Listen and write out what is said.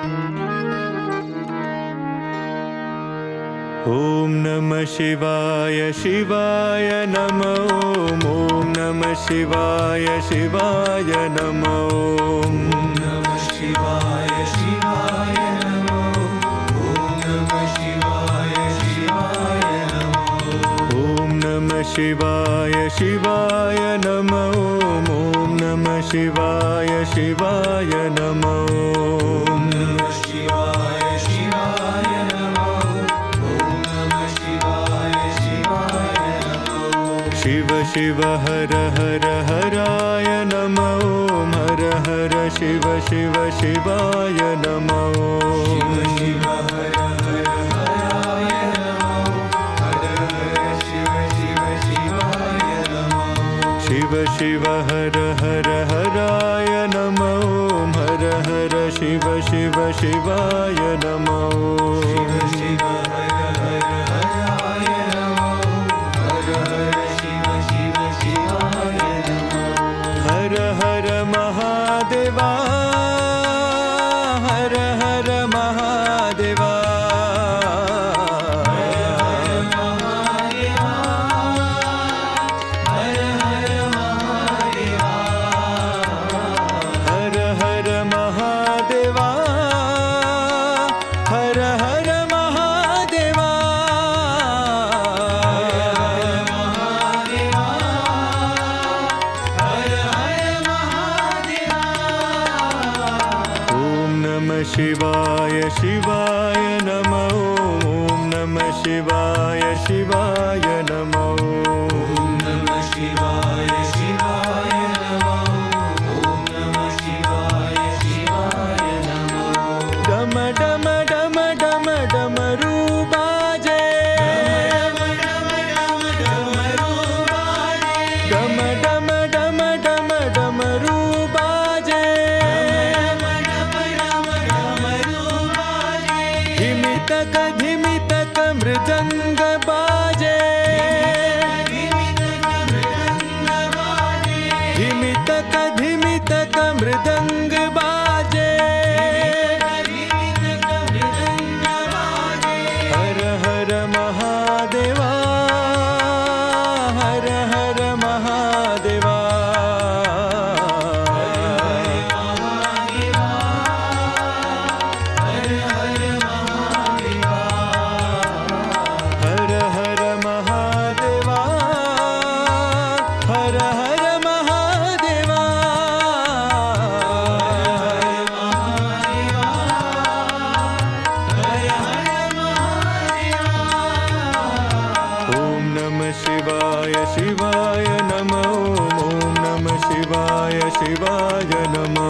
ॐ नमः शिवाय शिवाय नमो। ॐ नमः शिवाय शिवाय नमो। ॐ नमः शिवाय शिवाय नमो। ॐ नमः शिवाय शिवाय नमो। ॐ नमः शिवाय शिवाय नमो। ॐ नमः शिवाय शिवाय नमो। ॐ नमः शिवाय शिवाय नमो। ॐ नमः शिवाय शिवाय नमो। शिव शिव हर हर हराय नमो। हर हर शिव शिव शिवाय नमो। शिव शिव हर हर हराय नमो। हर हर शिव शिव शिवाय नमो। शिव शिव हर हर हराय नमो। हर हर शिव शिव शिवाय नमो। शिव शिव हर हर हराय नमो। हर हर शिव शिव शिवाय नमो। हर हर महादेवा। हर हर महादेवा। हर हर महादेवा। हर हर महादेवा। ॐ नमः शिवाय शिवाय नमो। ॐ नमः शिवाय शिवाय नमो। ॐ नमः शिवाय शिवाय नमो। ॐ नमः शिवाय शिवाय नमो। डम डम डम डम डमरू बाजे। डम डम डम डम डमरू बाजे। धिमितक धिमितक मृदंग बाजे। धिमितक धिमितक मृदंग बाजे। हर हर महादेवा। हर हर महादेवा। हर हर महादेवा। हर हर महादेवा। ॐ नमः शिवाय शिवाय नमो। ॐ नमः शिवाय शिवाय नमो।